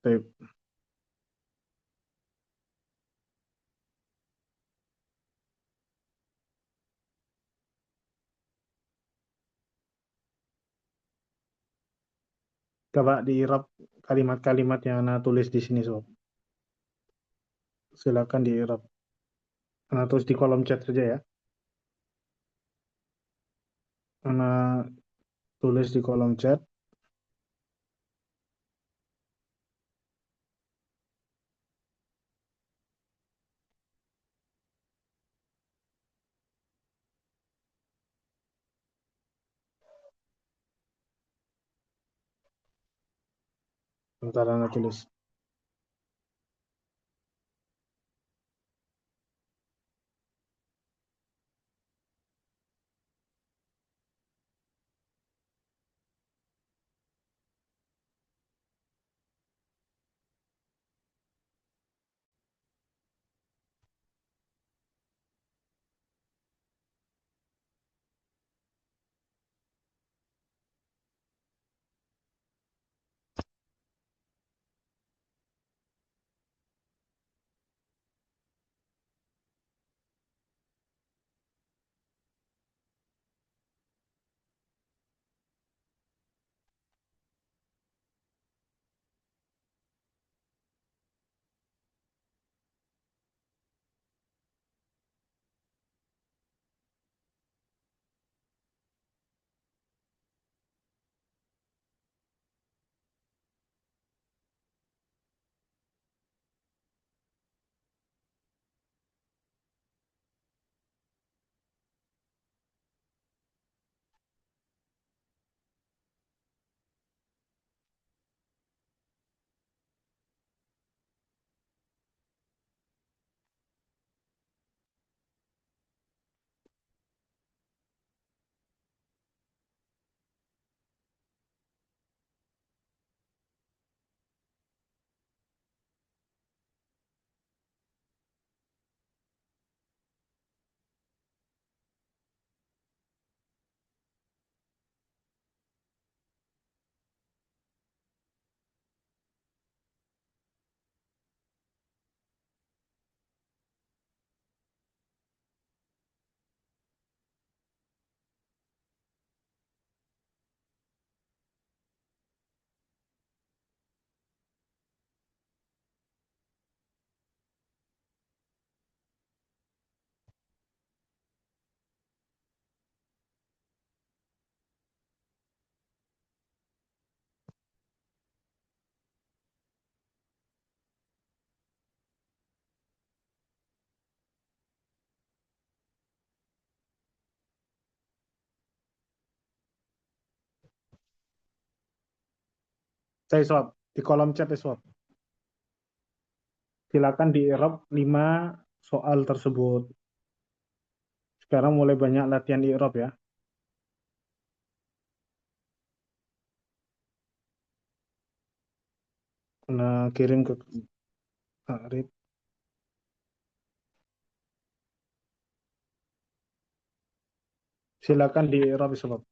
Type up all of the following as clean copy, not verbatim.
Baik. Coba diirab kalimat-kalimat yang Ana tulis di sini, sob. Silakan diirab. Ana tulis di kolom chat saja ya. Ana tulis di kolom chat. Bentar Ana tulis. Saya sob, di kolom chat ya, sob. Silakan diirab 5 soal tersebut. Sekarang mulai banyak latihan i'rab ya. Nah, kirim ke Arif. Silakan di i'rab sob.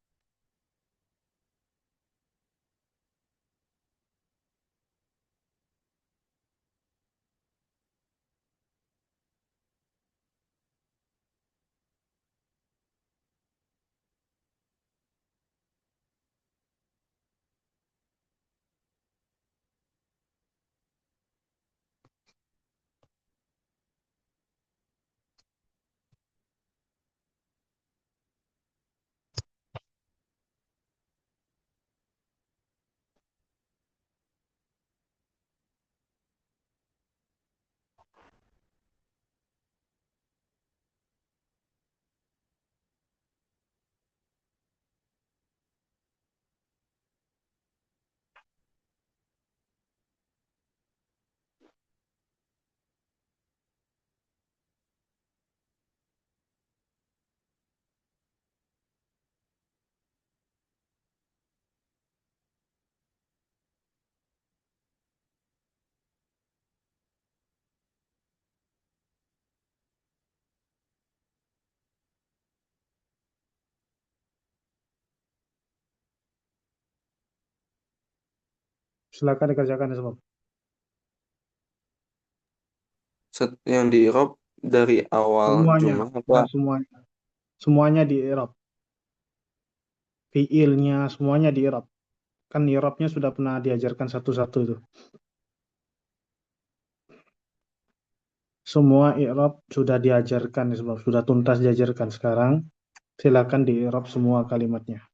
Silakan dikerjakan sob. Yang di Eropa dari awal Semuanya, Jumat apa? ya semuanya. Semuanya di Eropa. Fiilnya semuanya di Eropa. Kan Eropanya sudah pernah diajarkan satu-satu itu. Semua Arab sudah diajarkan sebab sudah tuntas diajarkan sekarang. Silakan di Arab semua kalimatnya.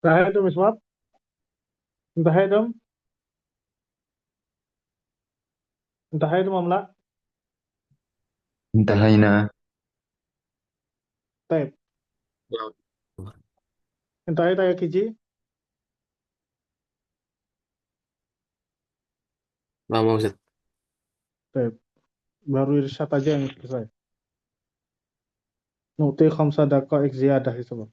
انتهيت يا مسمار؟ انتهيتم؟ انتهيتم أم لا؟ انتهينا. طيب. انتهيت يا Kiji? Paham Ustaz? طيب. Baru Irsyad aja yang selesai. Nu'ti khamsa daqaiq ziyadah itu.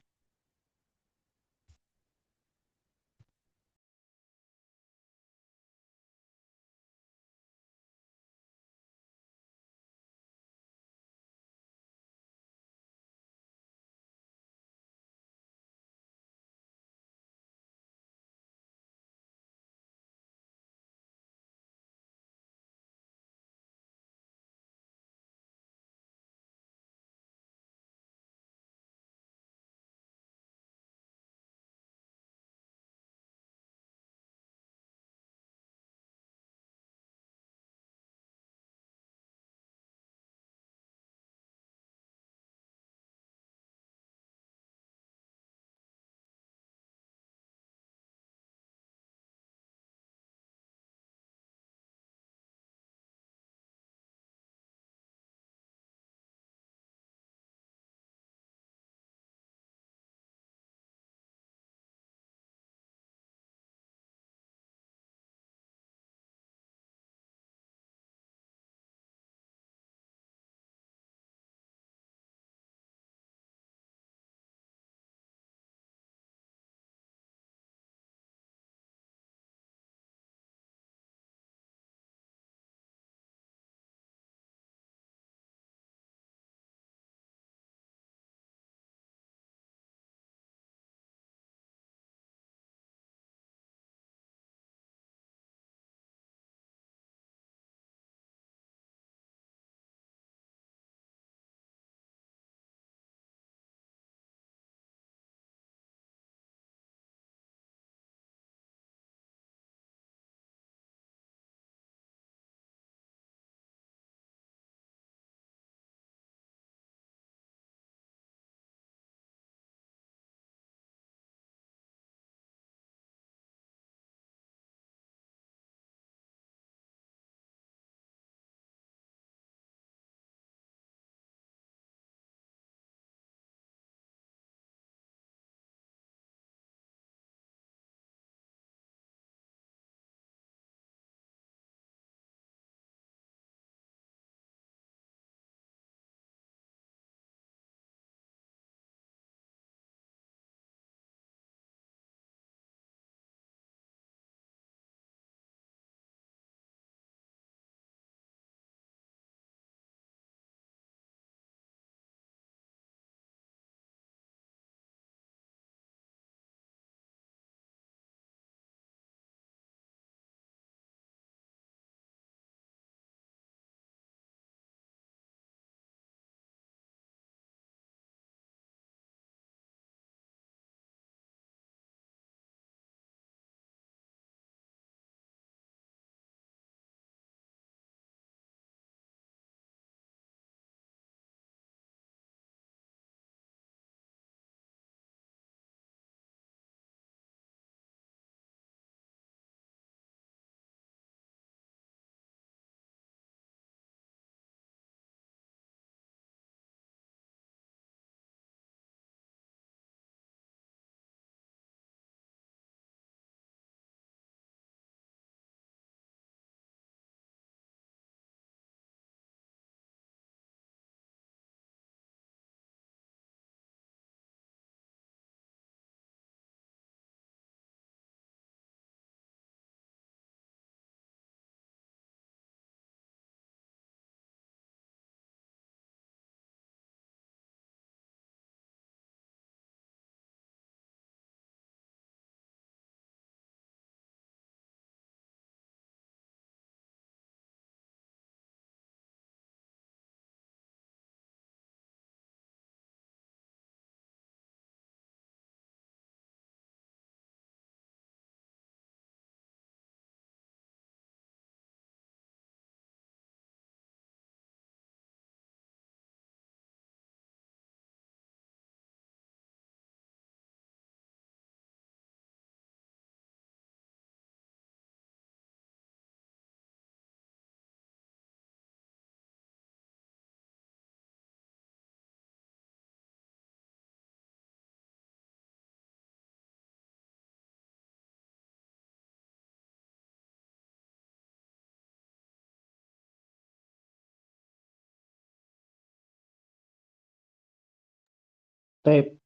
Tape.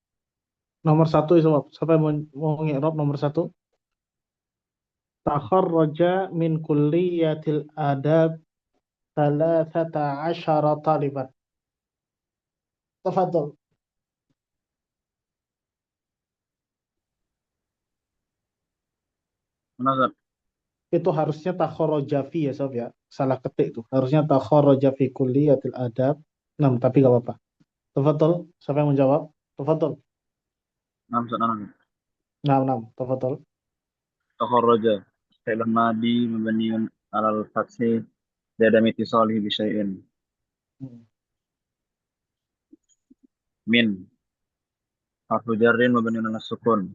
Nomor satu itu siapa yang mau ngi'rab nomor satu? Takharraja min kulliyatil adab thalathata asyara taliban. Tafadhol. Mana Ustaz? Itu harusnya takharraja fi ya sob ya. Salah ketik itu. Harusnya takharraja fi kulliyatil adab. Nah, tapi gak apa-apa. Tafadhol. Siapa yang menjawab? Tafadhol. Enam Ustaz, enam. Nah, nah. Tafadhol. Takharraja. Fi'l madi mabniun 'alal fathi li adami ittisalihi bi syai'in. Hmm. Min harfu jarrin mabniun 'alas sukun.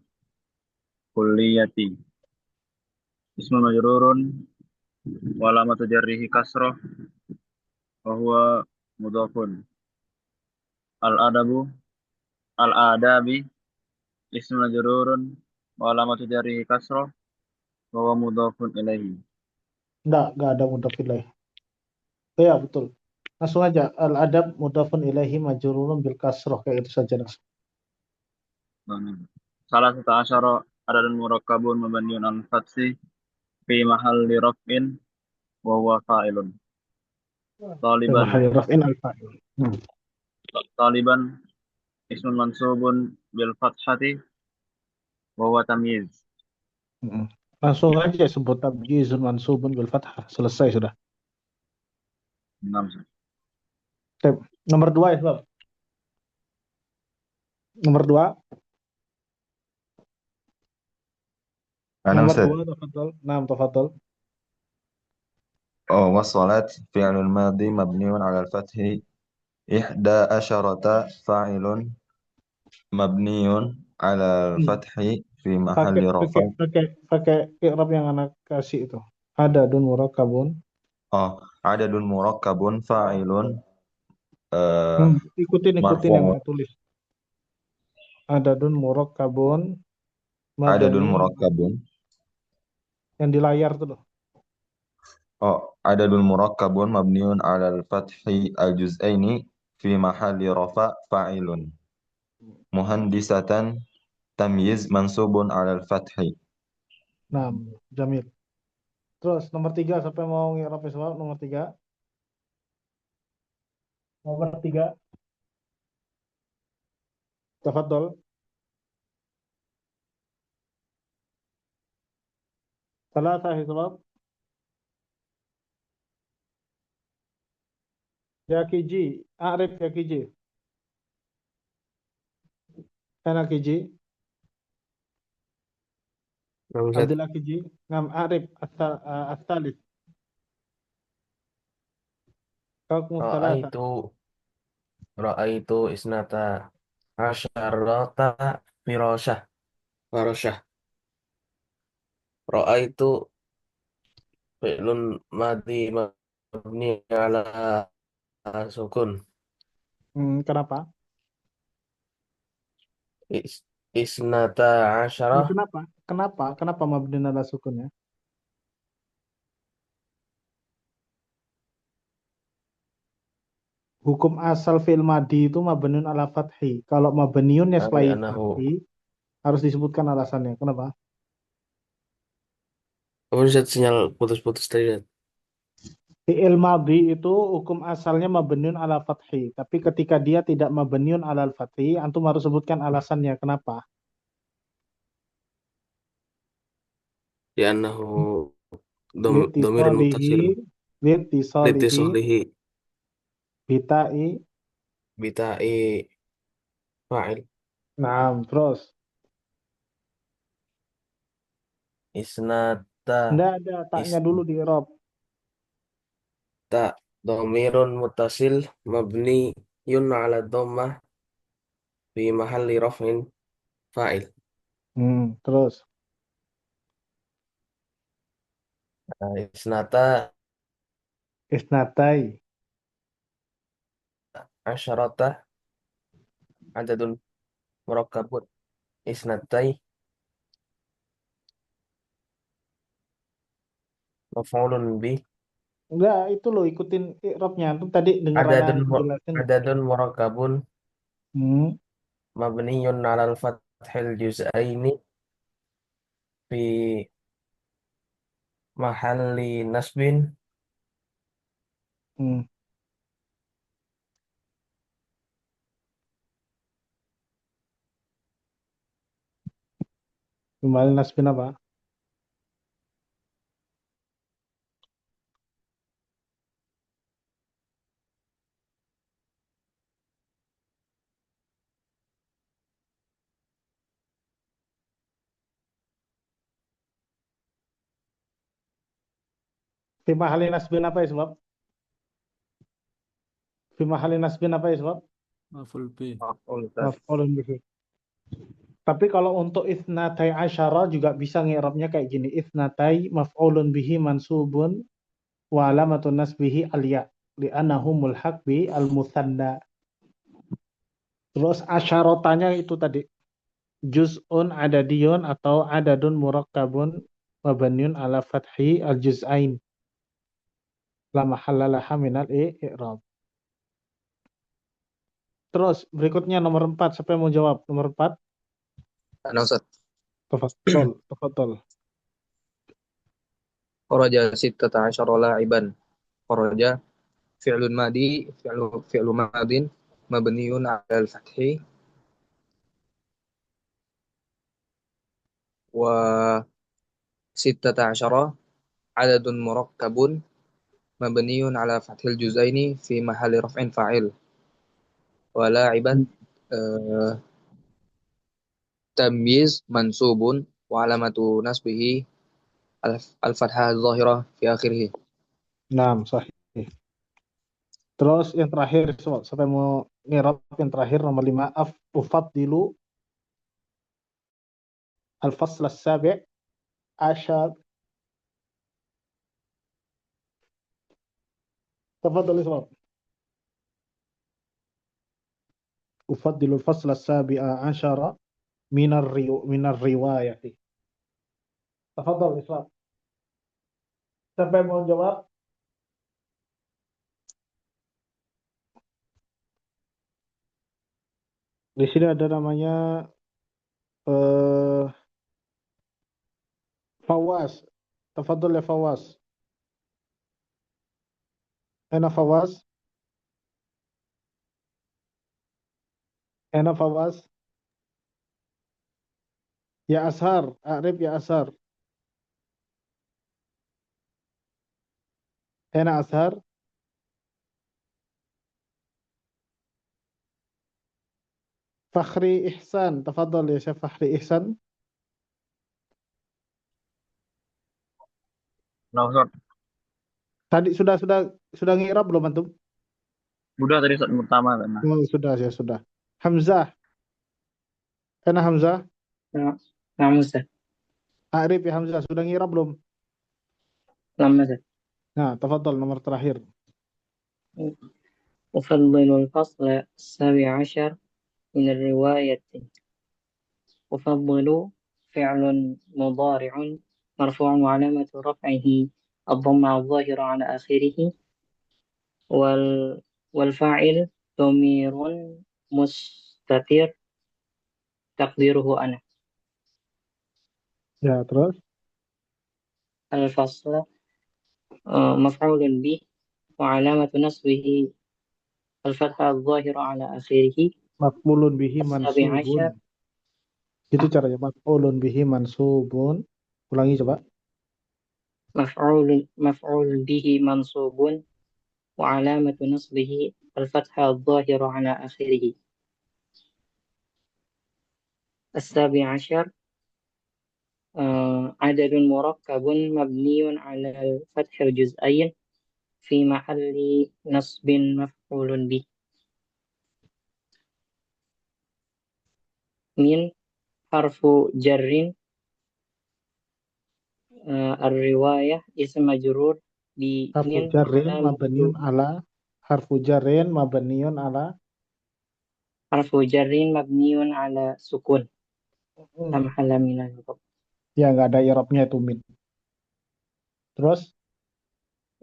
Kulliyati. Ismu majrurun wa alamatu jarrihi kasrah wa huwa mudhafun. Al-adabu al-adabi ismu majrurun wa alamatu jarrihi kasrah wa huwa mudhafun ilaihi. Enggak ada mudhaf ilaih. Ya, betul. Langsung aja. Al-adab mudhafun ilaihi majrurun bil kasroh. Kayak itu saja. Langsung. Salah satu asyara adadun murakkabun mabniun al fathi fi mahalli raf'in wa huwa fa'ilun. Fi Taliban mahalli raf'in al-fa'il. Taliban ismun mansubun bil fathati wa huwa tamyiz. Hmm. Langsung aja sebut tabjizun mansubun bil fathah. Selesai sudah. Enam. Oke. Nomor dua ya, Bang. Nomor dua. أنا Nomor أستاذ. dua, tafadhol. Naam, tafadhol. والصلاة فعل الماضي مبني على الفتح 11 فاعل مبني على Hmm. الفتح في محل Pakai pakai رفع. pakai pakai i'rab yang anak kasih itu. Ada dun murakkabun. عدد مركب فاعل Hmm. آه، Ikutin yang مرفوع. anak tulis. Ada dun murakkabun عدد mabani مركب yang di layar tuh loh. عدد مركب مبني على الفتح الجزئين في محل رفع فاعل مهندسة تمييز منصوب على الفتح. Nah, Jamil. Terus nomor tiga, siapa yang mau ngi'rab soal nomor tiga? Nomor tiga, tafadhol. Salah ya soal. Ya Kiji, Arif ya Kiji. Ana Kiji, Bang Zat, Abdullah Kiji, Ngam Arif Astalis. Kaukum salasa. Ra'aitu Ra'aitu isnata asyarata firasyah farasyah. Ra'aitu fi'lun madhi mabni ala sukun. Kenapa? Is, isnata Ya, asyarah kenapa? Kenapa? Kenapa mabni ala sukunnya? Hukum asal fi'il madi itu mabniun ala fathi. Kalau mabniunnya setelah li'annahu. fathi harus disebutkan alasannya. Kenapa? Kemudian Zat, sinyal putus-putus tadi Zat. Fi'il madhi itu hukum asalnya mabniun ala fathi. Tapi ketika dia tidak mabniun ala fathi, antum harus sebutkan alasannya. Kenapa? Li'annahu dhamirun Li'tisalihi muttasil li'tisalihi litisolihi bita'i. bita'i fa'il Nah, terus. isnata Nggak ada taknya dulu di Eropa. isnata dhamirun muttasil mabni yun ala dhammah fi mahalli raf'in fa'il. Terus. Isnata Isnatai. asyarata adadun murakkabun isnatai maf'ulun bi Enggak, itu loh ikutin Eropnya. Antum tadi dengar anak adadun jelasin. adadun murakkabun Hmm. mabniyun 'alal fathil juz'aini fi mahalli nasbin Hmm. Kembali nasbin apa? Fi mahali nasbin apa ya sebab? Fi mahali nasbin apa ya sebab? Maf'ul bih. Maf'ul Ustaz. Maf'ulun bihi. Tapi kalau untuk itsnatai asyara juga bisa ngirabnya kayak gini. Itsnatai maf'ulun bihi mansubun wa alamatun nasbihi al-ya li'annahu mulhaq bi al-mutsanna. Terus asyarotanya itu tadi juz'un adadiyun atau adadun murakkabun mabniun ala fathi al-juz'ain la mahalla laha minal i'rab. Terus berikutnya nomor 4, siapa yang mau jawab? Nomor 4, Ana Ustaz. tafadhol, tafadhol. Kharaja 16 la'iban. Kharaja fi'lun madi, fi'lu madin mabniun 'alal fathi wa 16 adadun murakkabun mabniun 'ala fathil juz'aini fi mahalli raf'in fa'il. Wa la'iban tamyiz mansubun wa alamatu nasbihi al-fathah adh-dhahirah fi akhirih. Nah, sahih. Terus yang terakhir, siapa yang mau ngirab yang terakhir nomor 5, ufaddilu al-fasl as-sabi' asyar. Tafadhol isma. Ufaddilu al-fasl as-sabi'a asyara minar riwayati. Tafadhol isma. Siapa yang mau jawab? Di sini ada namanya Fawaz. Tafadhol ya Fawaz. Ana Fawaz. Ana Fawaz. Ya Ashar. Arif ya Ashar. Ana Ashar. Fakhri Ihsan. Tafadhol ya Syekh Fakhri Ihsan. Nah, Ustaz. Tadi sudah ngira belum antum? Udah tadi Ustaz pertama kan. Oh, sudah ya sudah. Hamzah. Ana Hamzah. نعم أستاذ. Arif ya Hamzah sudah ngira belum? نعم أستاذ. Nah, tafadhol nomor terakhir. أفضل الفصل 17 من الرواية. أفضل فعل مضارع مرفوع وعلامة رفعه الضمة الظاهرة على آخره والفاعل ضمير مستتر تقديره أنا. Ya, terus الفصل مفعول به وعلامة نصبه الفتحة الظاهرة على آخره. maf'ulun bihi 17 mansubun. Itu caranya maf'ulun bihi mansubun. Ulangi coba. مفعول به منصوب وعلامة نصبه الفتحة الظاهرة على آخره. 17 عدد مركب مبني على الفتح الجزئين في محل نصب مفعول به. من حرف جر الرواية اسم مجرور Harfu بمن jarrin وعلامة mabniun ala harfu jarrin mabniun ala حرف جر مبني على سكون لا محل من الإعراب. ya nggak ada i'rabnya itu min. Terus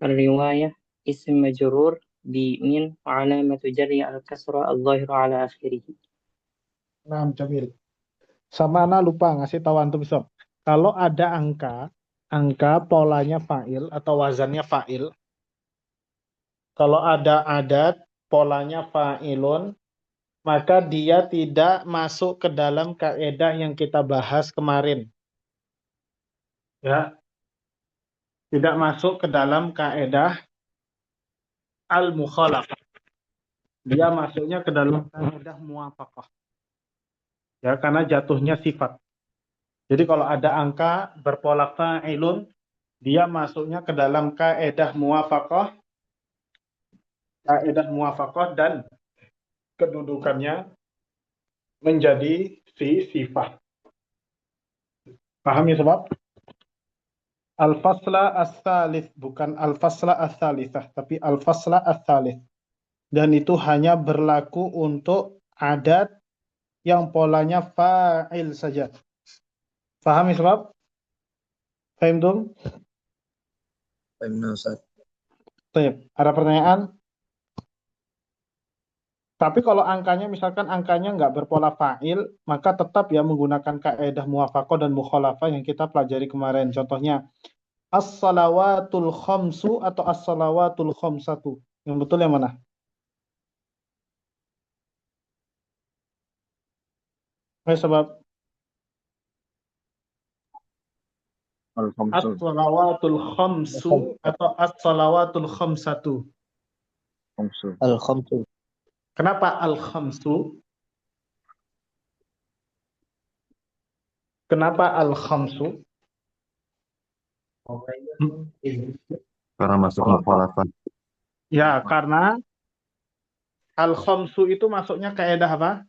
الرواية اسم مجرور بمن وعلامة جره الكسرة الظاهرة على آخره. Nah, Jamil. Sama ana lupa ngasih tahu antum sob. Kalau ada angka polanya fa'il atau wazannya fa'il. Kalau ada adat polanya fa'ilun, maka dia tidak masuk ke dalam kaidah yang kita bahas kemarin. Ya, tidak masuk ke dalam kaidah al-mukhalafah. Dia masuknya ke dalam kaidah muwafaqah. Ya, karena jatuhnya sifat. Jadi kalau ada angka berpola fa'ilun, dia masuknya ke dalam kaidah muwafaqah dan kedudukannya menjadi sifat. Paham ya sebab? Al-fasla as-salith, bukan al-fasla as-salithah, tapi al-fasla as-salith. Dan itu hanya berlaku untuk adat yang polanya fa'il saja. Paham ya sebab? Paham dong? Paham, Ustaz. Baik. Ada pertanyaan? Tapi kalau angkanya misalkan angkanya nggak berpola fa'il, maka tetap ya menggunakan kaidah muwafaqah dan mukhalafah yang kita pelajari kemarin. Contohnya as-salawatul khamsu atau as-salawatul khamsatu. Yang betul yang mana? Sebab Al-khamsu. as-salawatul khamsu atau as-salawatul khamsatu. Khamsu. Al-khamsu. Kenapa al-khamsu? Kenapa al-khamsu? Karena masuk mukhalafah. Ya, karena al-khamsu itu masuknya kaidah apa?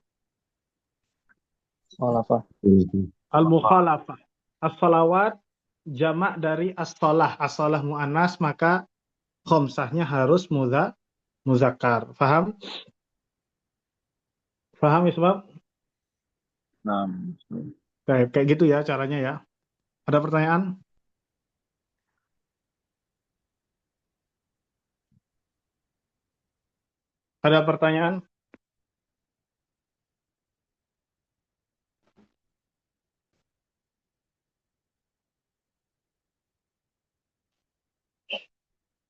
Mukhalafah. Al-mukhalafah. As-salawat jamak dari as-salah. As-salah mu'annas, maka khamsahnya harus muzakkar. Faham? Faham ya sebab? Nah, Kayak gitu ya caranya ya. Ada pertanyaan? Ada pertanyaan?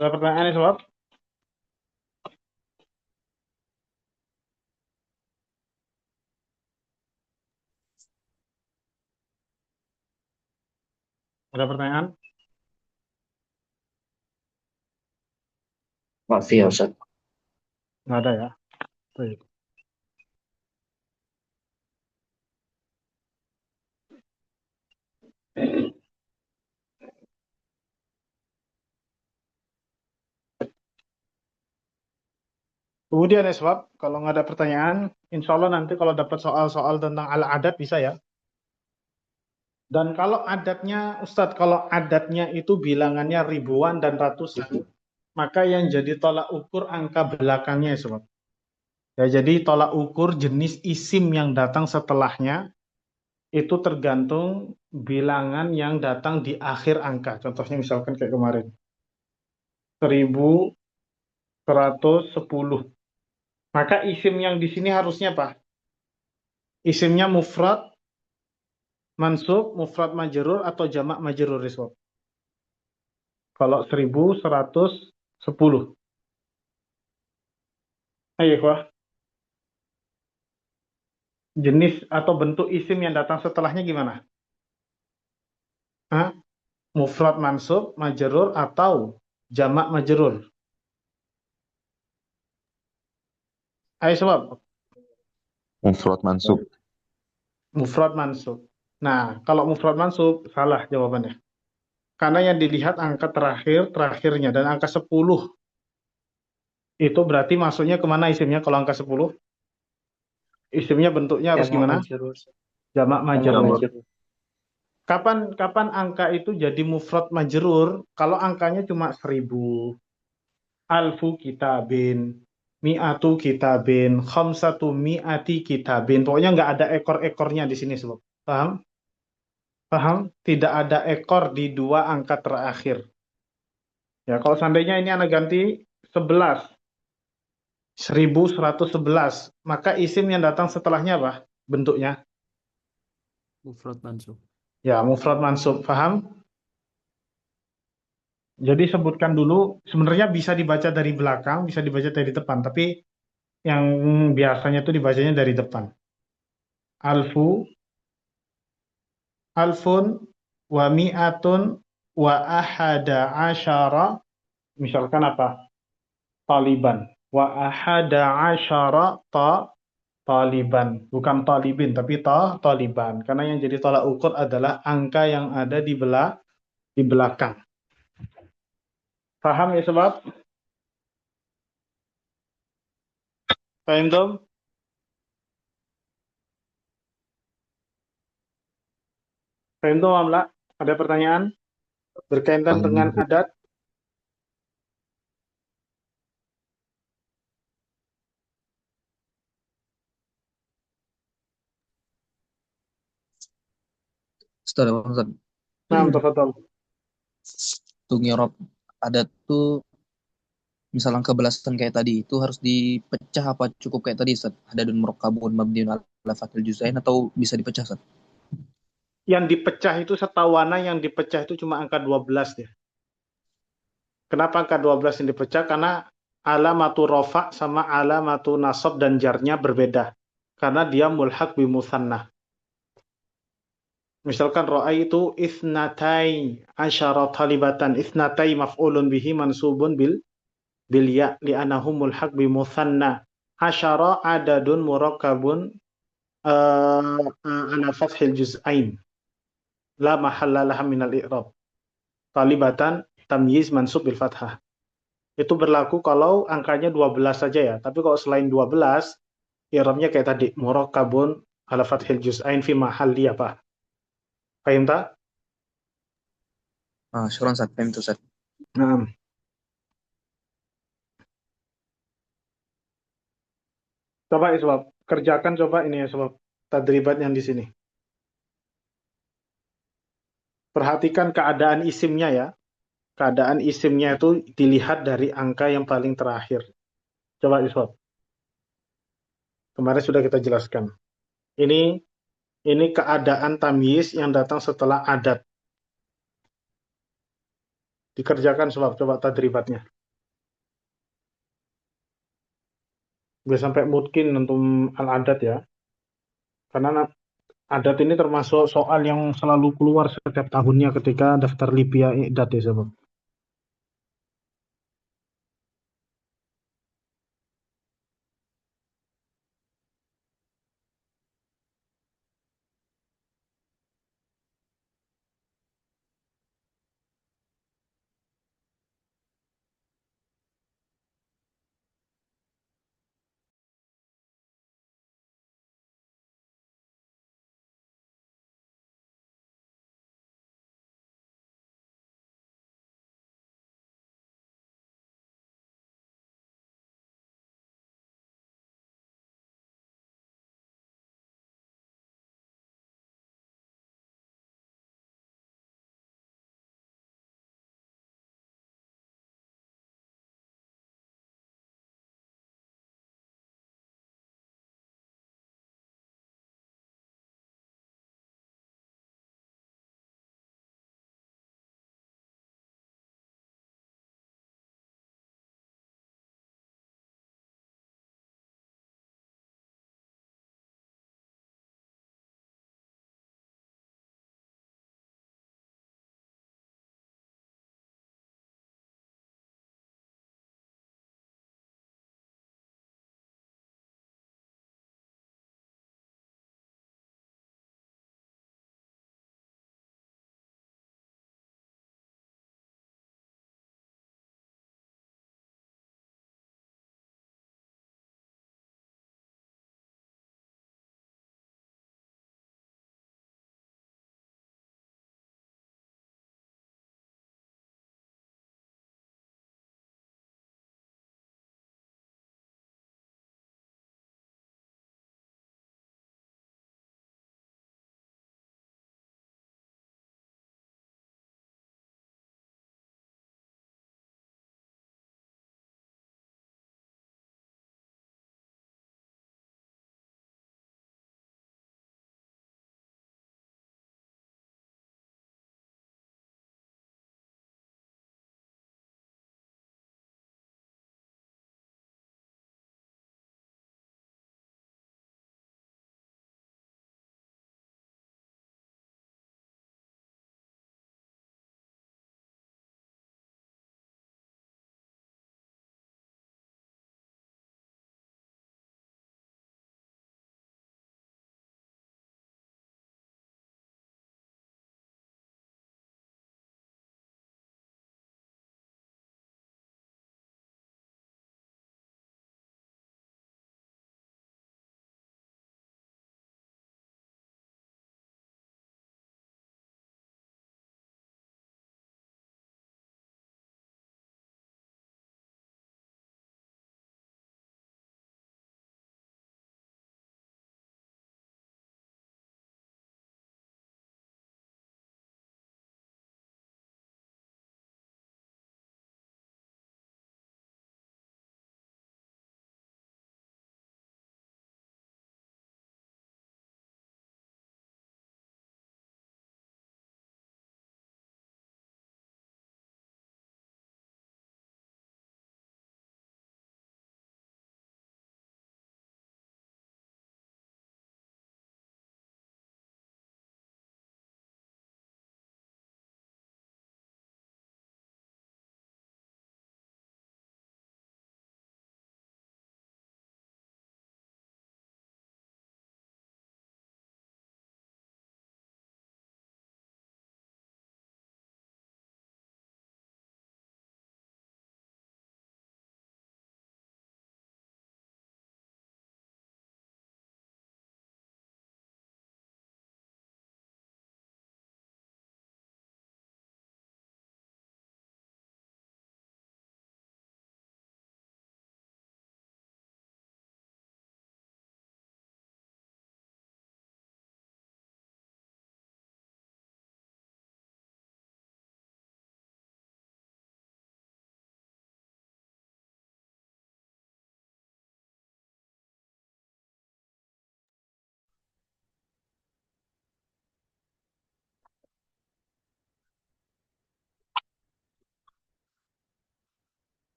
Ada pertanyaan ya sebab? Ada pertanyaan? Masih ya, Ustaz. Nggak ada ya. Baik. Kemudian ya sebab, kalau nggak ada pertanyaan, insya Allah nanti kalau dapat soal-soal tentang al-adat bisa ya. Dan kalau adatnya, Ustadz, kalau adatnya itu bilangannya ribuan dan ratusan, maka yang jadi tolak ukur angka belakangnya ya sebab. Ya, jadi tolak ukur jenis isim yang datang setelahnya, itu tergantung bilangan yang datang di akhir angka. Contohnya misalkan kayak kemarin. 1110. Maka isim yang di sini harusnya apa? Isimnya mufrad, mansub, mufrad majrur atau jamak majrur iswab. Kalau 1110. Ayo, wah. Jenis atau bentuk isim yang datang setelahnya gimana? Hah? Mufrad mansub, majrur atau jamak majrur? Ayo sebab. Mufrad mansub. Mufrad mansub. Nah, kalau mufrad mansub, salah jawabannya. Karena yang dilihat angka terakhirnya. Dan angka 10. Itu berarti masuknya kemana isimnya kalau angka 10? Isimnya bentuknya harus gimana? Jamak majrur. Kapan angka itu jadi mufrad majrur? Kalau angkanya cuma 1000. Alfu kitabin. Mi'atu kitabin. Khamsatu mi'ati kitabin. Pokoknya nggak ada ekor-ekornya di sini. Sob. Paham? Paham? Tidak ada ekor di dua angka terakhir. Ya, kalau seandainya ini Anda ganti 11. 1111. Maka isim yang datang setelahnya apa? bentuknya? Mufrad mansub. Ya, mufrad mansub. Paham? Jadi sebutkan dulu, sebenarnya bisa dibaca dari belakang, bisa dibaca dari depan, tapi yang biasanya itu dibacanya dari depan. Alfu, alfun, wa mi'atun, wa ahada asyara, misalkan apa? Taliban. Wa ahada asyara taliban. Bukan talibin, tapi taliban. Karena yang jadi tolak ukur adalah angka yang ada di belakang. Paham ya sebab? Paham dong? Paham dong, Amla? Ada pertanyaan berkaitan dengan Paham. adat? Ustaz, Ustaz. Nah, tafadhol. Untuk ngirob adat tuh misalnya kebelasan kayak tadi itu harus dipecah apa cukup kayak tadi Ustaz? Adadun murakkabun mabniun ala fathil juz'ain atau bisa dipecah Ustaz? Yang dipecah itu setawana yang dipecah itu cuma angka 12 ya. Kenapa angka 12 yang dipecah? Karena alamatu rofa sama alamatu nasab dan jarnya berbeda. Karena dia mulhaq bi musanna. Misalkan ro'ay itu isnatai asyara talibatan. Isnatai maf'ulun bihi mansubun bil ya li'anahu mulhaq bi musanna. Asyara adadun murakkabun ala fathil juz'ain. La mahalla laha minal i'rab. Talibatan tamyiz mansub bil fathah. Itu berlaku kalau angkanya 12 saja ya. Tapi kalau selain 12, i'rabnya kayak tadi, murakkabun ala fathil juz'ain fi mahalli apa? Paham tak? Ah, syukuran Ustaz, paham itu Ustaz. Nah, coba ya sebab kerjakan coba ini ya sebab tadribat yang di sini. Perhatikan keadaan isimnya ya. Keadaan isimnya itu dilihat dari angka yang paling terakhir. Coba ya sebab. Kemarin sudah kita jelaskan. Ini keadaan tamyiz yang datang setelah adat. Dikerjakan sebab coba tadribatnya. Biar sampai mungkin untuk al-adat ya. Karena adat ini termasuk soal yang selalu keluar setiap tahunnya ketika daftar Libya idat ya sebab.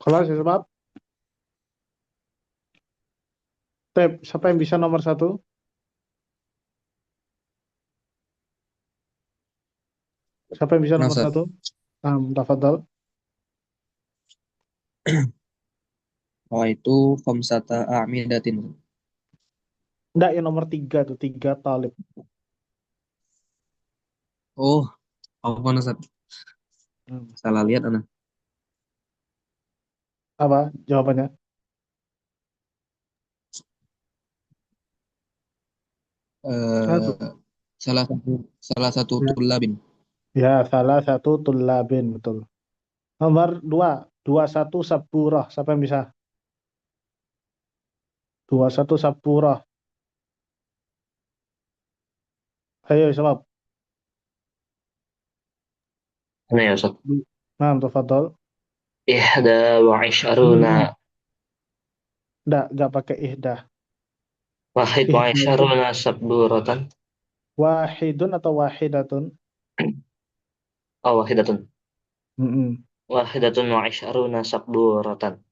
Kelas ya sebab. Tep, siapa yang bisa nomor satu? Siapa yang bisa Nah, nomor Ustaz. satu? Tafadhol. Itu khamsata a'midatin. Enggak, yang nomor tiga tuh, tiga talib. Oh, apa Ustaz? Hmm. Salah lihat anak. Apa jawabannya? Satu. Eh, salah satu Ya, tulabin. ya, salah satu tulabin, betul. Nomor dua, dua satu saburah. Siapa yang bisa? Dua satu saburah. Ayo, sebab. Mana ya Ustaz? Tafadhol. Ihda wa isharuna Hmm. Enggak pakai ihdah. wahid wa Ihdah itu isharuna sabburatan wahidun atau wahidatun? aw wahidatun Mm-mm. wahidatun wa isharuna sabburatan.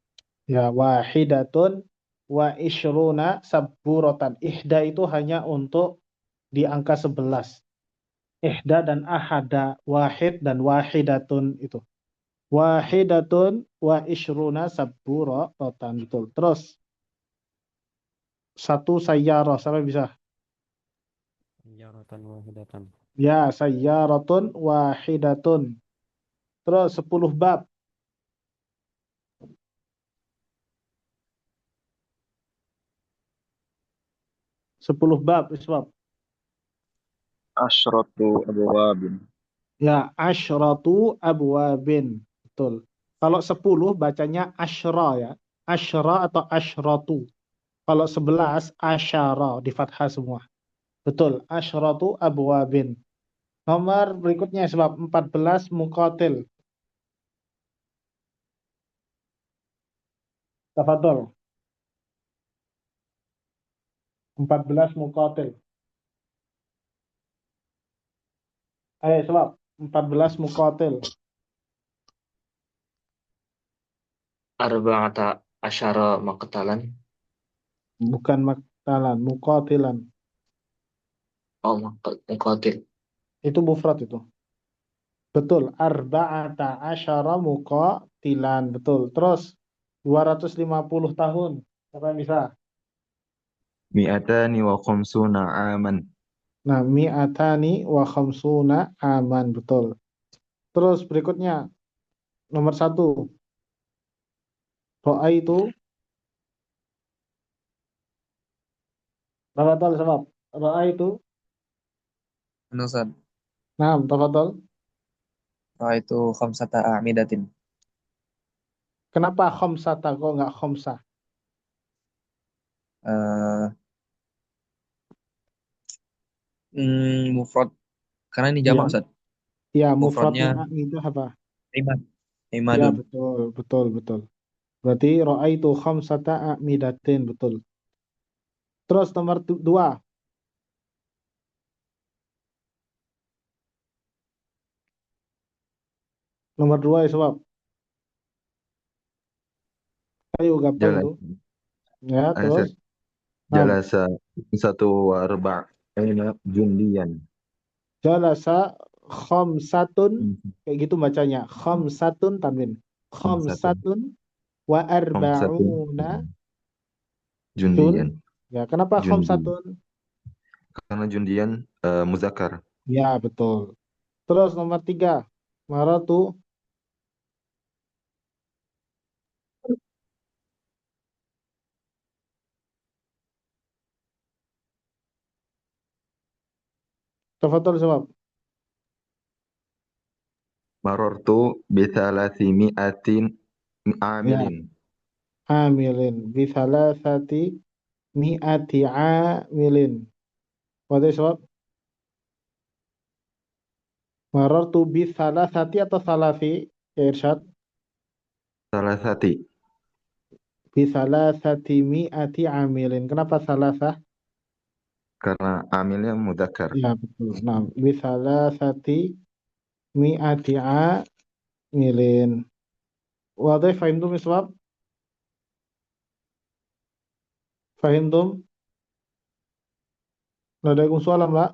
Ya, wahidatun wa ishruna saburatan. Ihda itu hanya untuk di angka 11. Ihda dan ahada, wahid dan wahidatun itu. Wahidatun wa ishruna saburatan, betul. Terus satu sayyarah, sampai bisa. Sayyaratan wahidatan. Ya, sayyaratun wahidatun. Terus 10 bab. 10 bab, sebab. Asyratu abwabin. Ya, asyratu abwabin. Betul. Kalau 10 bacanya asyra ya. Asyra atau asyratu. Kalau 11 asyara di fathah semua. Betul. Asyratu abwabin. Nomor berikutnya sebab 14 muqatil. Tafadhol. 14 muqatil. Ayo sebab 14 muqatil. Arba'ata asyara maqtalan. Bukan maktalan, muqatilan. Oh, muqatil. Itu mufrad itu. Betul. Arba'ata asyara muqatilan. Betul. Terus 250 tahun. Siapa yang bisa? Mi'atani wa khamsuna aman. Nah, mi'atani wa khamsuna aman. Betul. Terus berikutnya. Nomor satu. Doa itu. Tafadhol sebab. Doa itu. Nah, Ustaz. Nah, tafadhol. Itu khamsata a'midatin. Kenapa khamsata kok nggak khamsah? Eh, Mufrad. Karena ini Ya, jamak, Ustaz. ya Mufradnya mufradnya itu apa? imad. Ya, Imadun. betul, betul, betul. Berarti itu khamsata a'midatin, betul. Terus nomor dua. Nomor dua ya sebab. Ayo gampang Jalan. itu. Ya, terus. Asad. Nah, Jalasa satu wa arba'ina jundiyan. jalasa khamsatun. Hmm. Kayak gitu bacanya. Khamsatun tanwin. Satu. Khamsatun wa Satu. arba'una jun. Jundiyan. Ya, kenapa Jundi. khamsatun? Karena jundiyan muzakkar. Ya, betul. Terus nomor tiga. Maratu. Tafadhol sebab. Marortu bithalasi mi'atin Ya, amilin. amilin. Bisalasati mi'ati amilin. Pada sebab. Marartu bisalasati atau salasi. Ya, Irsyad. Salasati. Bisalasati mi'ati amilin. Kenapa salasah? Karena amilnya mudzakkar. Ya, betul. Nah, bisalasati mi'ati amilin. Wadah, fahimtum iswab? Fahimtum? Waalaikumsalam, Mbak.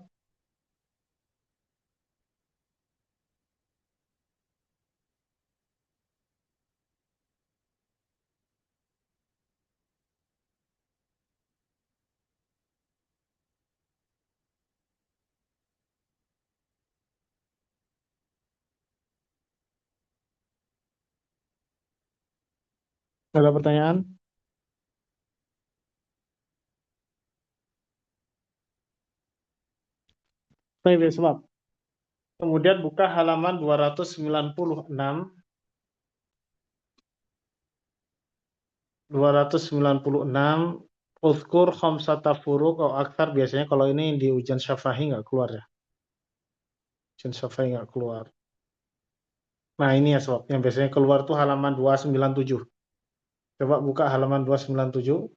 Ada pertanyaan? Baik, iswab. Kemudian buka halaman 296. 296. Uzkur khamsata furuq atau aksar. Biasanya kalau ini di ujian syafahi nggak keluar ya. Ujian syafahi nggak keluar. Nah ini ya sob, yang biasanya keluar tuh halaman 297. Coba buka halaman 297.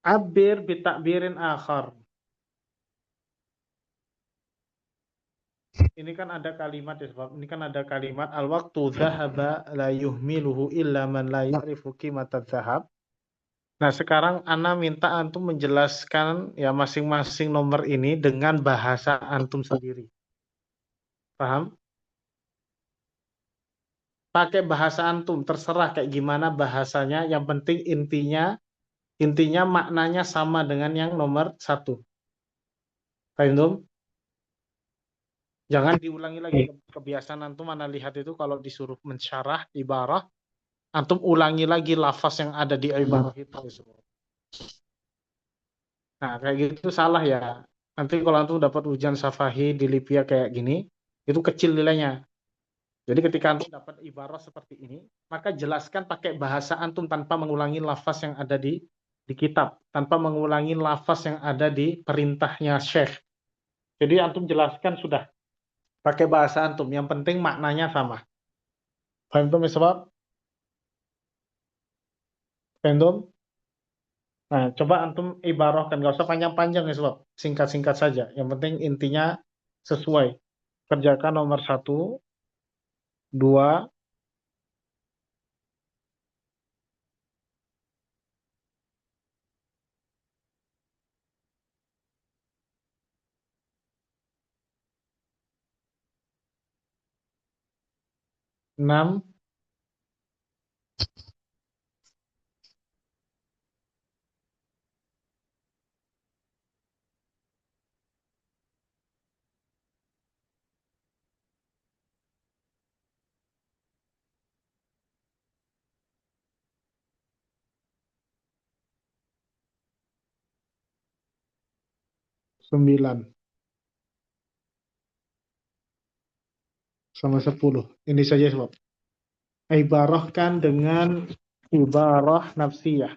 Abir bitakbirin akhar. Ini kan ada kalimat ya sob. Ini kan ada kalimat al-waqtu dhahaba la yuhmiluhu illa man la ya'rifu qimatat dhahab. Nah sekarang Ana minta antum menjelaskan ya masing-masing nomor ini dengan bahasa antum sendiri. Paham? Pakai bahasa antum, terserah kayak gimana bahasanya. Yang penting intinya maknanya sama dengan yang nomor satu. Paham? Tum? Jangan diulangi lagi. Kebiasaan antum mana lihat itu kalau disuruh mensyarah ibarah, antum ulangi lagi lafaz yang ada di ibarah itu. Nah, kayak gitu salah ya. Nanti kalau antum dapat ujian syafahi di Lipia kayak gini, itu kecil nilainya. Jadi ketika antum dapat ibarah seperti ini, maka jelaskan pakai bahasa antum tanpa mengulangi lafaz yang ada di kitab, tanpa mengulangi lafaz yang ada di perintahnya Syekh. Jadi antum jelaskan sudah pakai bahasa antum, yang penting maknanya sama. Paham tuh sebab? Paham tuh? Nah, coba antum ibarahkan, nggak usah panjang-panjang ya sebab, singkat-singkat saja. Yang penting intinya sesuai. Kerjakan nomor 1, 2, 6, 9, sama 10. Ini saja sebab. Ibarahkan dengan ibarah nafsiyah.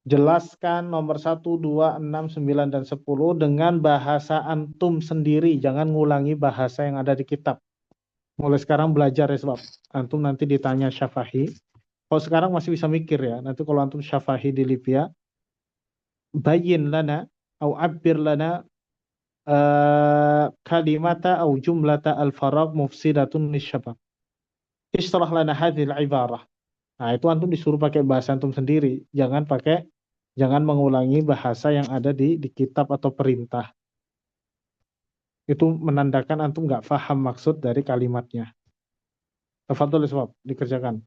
Jelaskan nomor 1, 2, 6, 9, dan 10 dengan bahasa antum sendiri. Jangan ngulangi bahasa yang ada di kitab. Mulai sekarang belajar ya sebab. Antum nanti ditanya syafahi. Kalau sekarang masih bisa mikir ya. Nanti kalau antum syafahi di Libya, bayin lana, au abbir lana, kalimata au jumlata al-farag mufsidatun nisyabab. Isyrah lana hadhil ibarah. Nah, itu antum disuruh pakai bahasa antum sendiri. Jangan mengulangi bahasa yang ada di kitab atau perintah. Itu menandakan antum nggak paham maksud dari kalimatnya. Tafadhol sebab dikerjakan.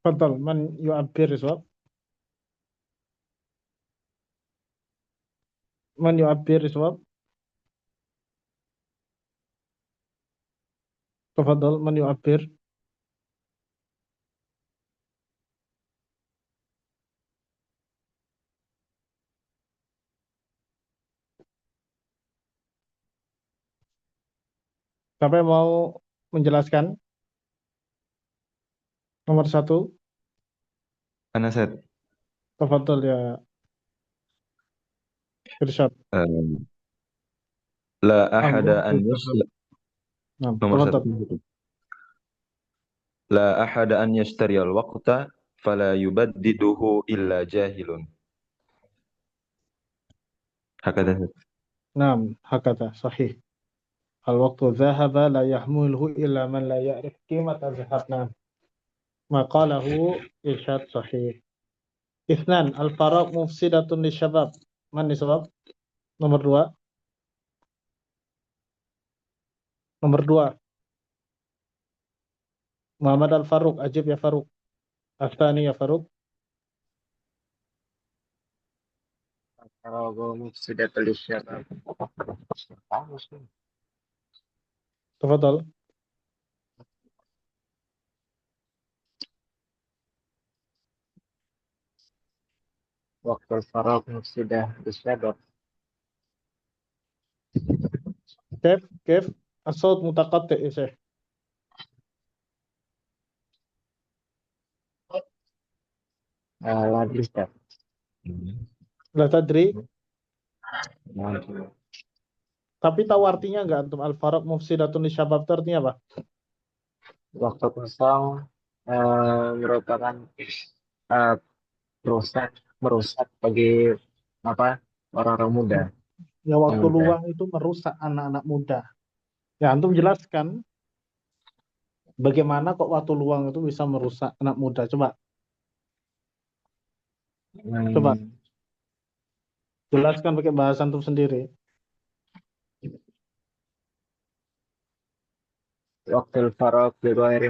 Fadal, man yu'abbir iswab. Man yu'abbir iswab. Tafadhal, man yu'abbir. Siapa yang mau menjelaskan? Nomor 1, Ana Set. tafadhal ya Irsyad. La ahada Al-waqtu an zahab. yashtari. Nah, Nomor tafadhal. 1. La ahada an yashtari al-waqta fala yubaddiduhu illa jahilun. Hakada Set. Naam, hakata, sahih. Al-waqtu zahaba la yahmulhu illa man la ya'rif qimata zahab. Naam. Maqalahu Irsyad sahih. Ithnan, al-faraq mufsidatun lisyabab. Man nisbab? Nomor 2. Nomor 2. Muhammad Al-Faruq, ajib ya Faruq. Astani ya Faruq. Kalau sudah tulis siapa? Tafadhal. Waktu faraq sudah disyabab. كيف الصوت متقطع يا شيخ. La lista. لا تدري. Nah, Tapi tahu artinya nggak antum? Al-faraq mufsidatun lisyabab itu artinya apa? waktu kosong merupakan eh, merusak bagi apa orang-orang muda. Ya, waktu Muda. luang itu merusak anak-anak muda. Ya, antum jelaskan bagaimana kok waktu luang itu bisa merusak anak muda. Coba jelaskan pakai bahasa antum sendiri. Waktu faraq bighairi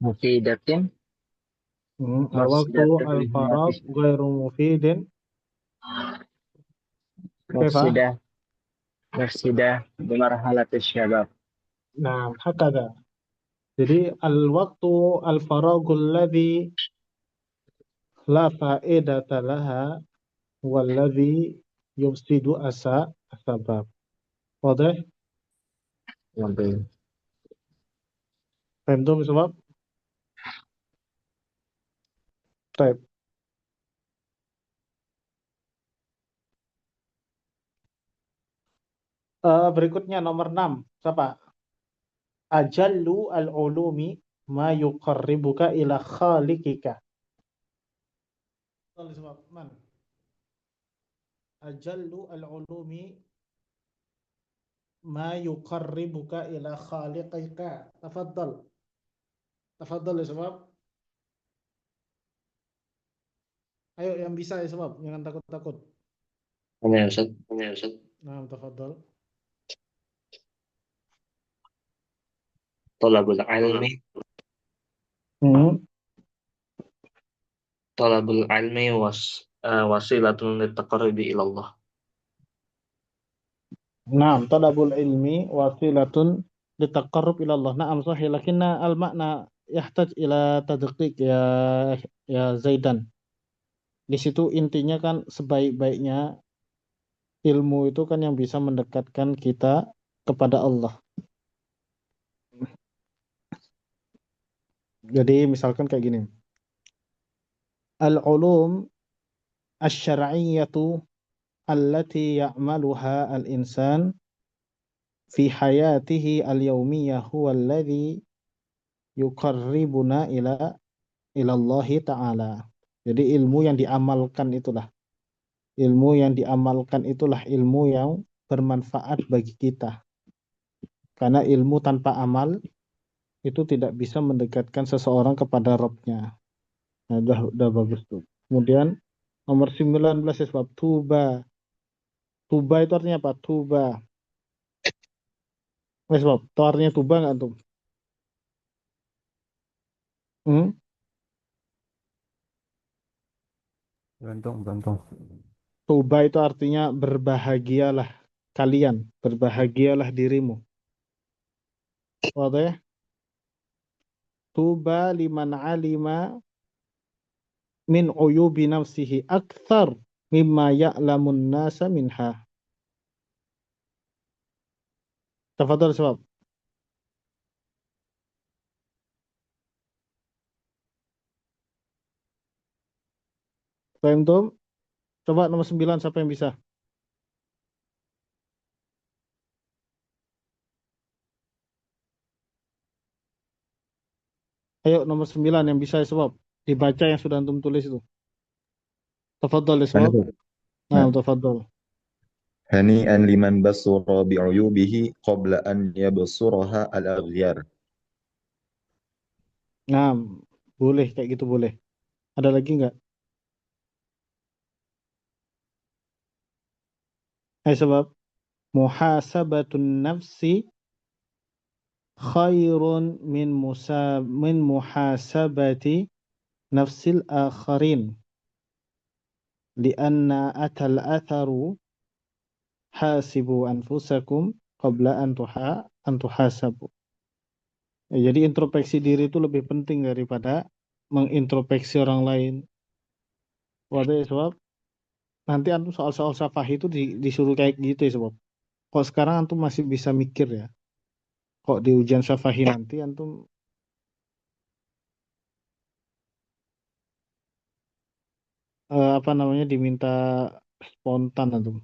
mufidatin Al-waqtu mufsidatin al-faraq ghairu mufidin. Kaifa? mufsidah bimarhalati syabab. Nah, hakada. Jadi al-waqtu al-faraqul ladzi la fa'idata laha walladzi yufsidu asbab. Wadah? Waduh. Fahimtum sebab? Baik. Berikutnya nomor 6. Siapa? Ajallu al-ulumi ma yuqarribuka ila khaliqika. Sebab man? Ajallu al-ulumi ma yuqarribuka ila khaliqika. Tafadhal. Tafadhal ya sebab. Ayo yang bisa ya sebab, jangan takut-takut. Hanya Ustaz. Nah, tafadhal. Thalabul ilmi Talabul ilmi wasilatun litaqarrubi ilallah. Naam, talabul ilmi wasilatun litaqarrub ila Allah. Naam, sahih. Lakinna al-makna yahtaj ila tadqiq ya Zaidan. Di situ intinya kan sebaik-baiknya ilmu itu kan yang bisa mendekatkan kita kepada Allah. Jadi misalkan kayak gini. Al-ulum asy-syar'iyyatu allati ya'maluha al-insan fi hayatihi al-yawmiyyah huwa alladhi yuqarribuna ila Allah ta'ala. Jadi ilmu yang diamalkan itulah. Ilmu yang diamalkan itulah ilmu yang bermanfaat bagi kita. Karena ilmu tanpa amal itu tidak bisa mendekatkan seseorang kepada Rabb-nya. Nah, udah bagus tuh. Kemudian nomor 19 ya sebab tuba. Tuba itu artinya apa? Tuba. Sebab itu artinya tuba nggak tuh? Beruntung. Tuba itu artinya berbahagialah kalian, berbahagialah dirimu. Wadah? Tuba liman alima min uyubi nafsihi akthar mimma ya'lamun nasa minha. Tafadhal sebab. Paham tuh? Coba nomor 9 siapa yang bisa? Ayo nomor 9 yang bisa sebab. Dibaca yang sudah antum tulis itu. Tafadhal Mana sebab. tuh? Nah, Nah, tafadhal. hani'an liman basura bi'uyubihi qabla an yabsuraha al-aghyar. Nah, boleh kayak gitu boleh. Ada lagi nggak? Ayo sebab. Muhasabatun nafsi khairun min muhasabati nafsil akharin. Lianna atal atharu hasibu anfusakum qabla an tuhasabu. Jadi introspeksi diri itu lebih penting daripada mengintrospeksi orang lain. Wadah ya sebab nanti antum soal-soal syafah itu disuruh kayak gitu ya sebab. Kok sekarang antum masih bisa mikir ya. Kok di ujian syafahi nanti antum apa namanya diminta spontan antum.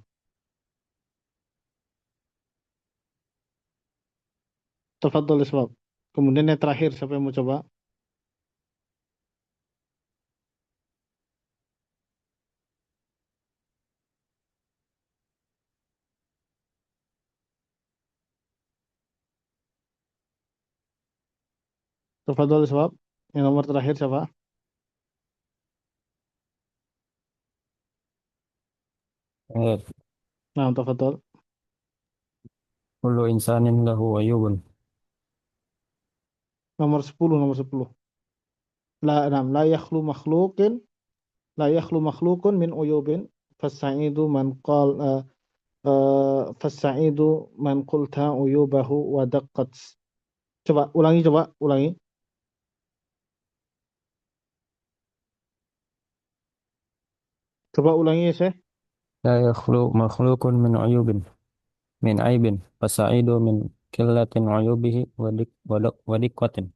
Tafadhol ya sebab. Kemudian yang terakhir siapa yang mau coba? Tafadhol ya sebab. Yang nomor terakhir siapa? Eh, Nah, tafadhol. kullu insanin lahu ayubun. Nomor 10, nomor 10. La yakhlu makhluqin la yakhlu makhluqun min uyubin fasaidu man qal fasaidu man qulta uyubahu wa daqqat. Coba ulangi. Coba ulangi ya, Syekh. La yakhlu makhluqun min ayubin. Min aibin. Fasa'idu min killatin ayubihi wa diqqatin.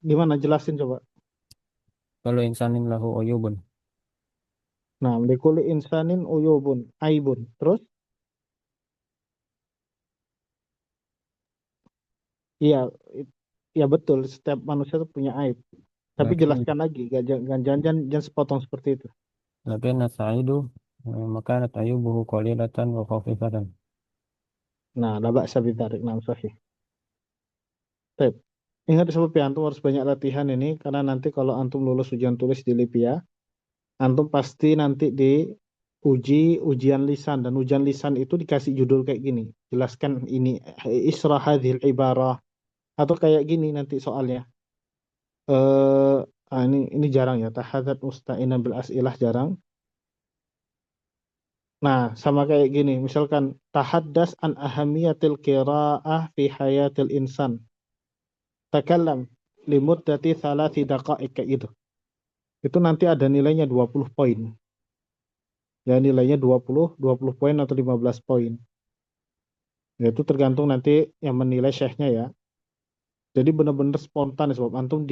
Gimana jelasin coba. Kullu insanin lahu ayubun. Nah, likulli insanin uyubun, aibun. Terus? Iya, ya betul. Setiap manusia itu punya aib. Tapi Lakin jelaskan lagi, jangan sepotong seperti itu. lakin sa'idu makanat ayubuhu qalilatan wa khafifatan. Nah, la ba'sa bidzalik. Nah, sahih. Baik. Ingat sobat ya, antum harus banyak latihan ini karena nanti kalau antum lulus ujian tulis di LIPIA, antum pasti nanti diuji ujian lisan dan ujian lisan itu dikasih judul kayak gini. Jelaskan ini isra hadhil ibarah atau kayak gini nanti soalnya. Ini jarang ya. Tahadat musta'inan bil as'ilah jarang. Nah, sama kayak gini. Misalkan tahaddas an ahamiyatil qira'ah fi hayatil insan. Takallam limuddati thalathi daqa'iq kayak gitu. Itu nanti ada nilainya 20 poin. Ya nilainya 20 poin atau 15 poin. Ya, itu tergantung nanti yang menilai syekhnya ya. Jadi benar-benar spontan ya, sebab antum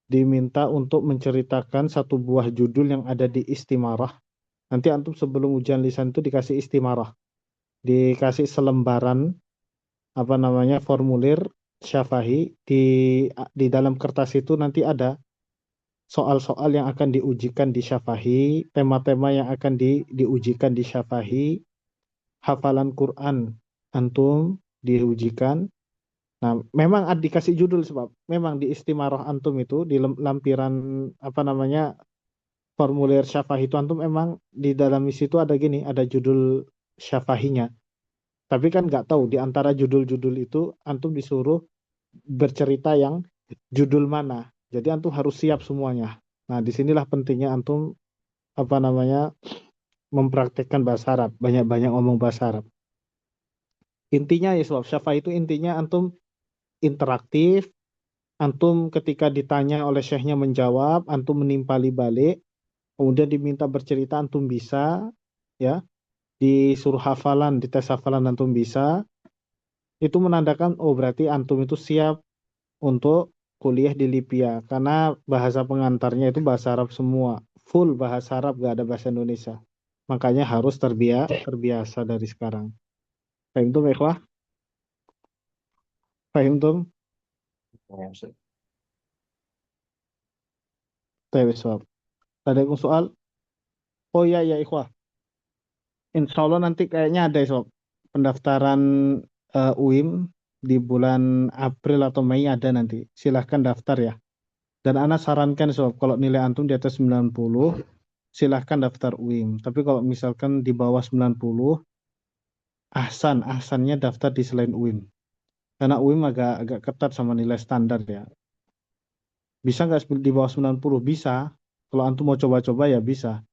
diminta untuk menceritakan satu buah judul yang ada di istimarah. Nanti antum sebelum ujian lisan itu dikasih istimarah. Dikasih selembaran apa namanya formulir syafahi di dalam kertas itu nanti ada soal-soal yang akan diujikan di syafahi, tema-tema yang akan diujikan di syafahi, hafalan Quran antum diujikan. Nah, memang dikasih judul sebab memang di istimarah antum itu di lampiran apa namanya formulir syafahi itu antum memang di dalam isi itu ada gini, ada judul syafahinya. Tapi kan nggak tahu di antara judul-judul itu antum disuruh bercerita yang judul mana. Jadi antum harus siap semuanya. Nah, disinilah pentingnya antum apa namanya mempraktekkan bahasa Arab, banyak-banyak ngomong bahasa Arab. Intinya ya sebab syafa itu intinya antum interaktif, antum ketika ditanya oleh syekhnya menjawab, antum menimpali balik, kemudian diminta bercerita antum bisa, ya, disuruh hafalan, dites hafalan antum bisa, itu menandakan oh berarti antum itu siap untuk kuliah di Libya karena bahasa pengantarnya itu bahasa Arab semua, full bahasa Arab, gak ada bahasa Indonesia. Makanya harus terbiasa dari sekarang. Paham tuh, ikhwah? Paham tuh? Ya, Ustaz. Tayyib, soal. Ada yang soal? Oh iya ya ikhwah. Insya Allah nanti kayaknya ada sob pendaftaran UIM di bulan April atau Mei ada nanti. Silahkan daftar ya. Dan Ana sarankan sob kalau nilai antum di atas 90 silahkan daftar UIM. Tapi kalau misalkan di bawah 90 ahsannya daftar di selain UIM. Karena UIM agak agak ketat sama nilai standar ya. Bisa nggak di bawah 90? Bisa. Kalau antum mau coba-coba ya bisa.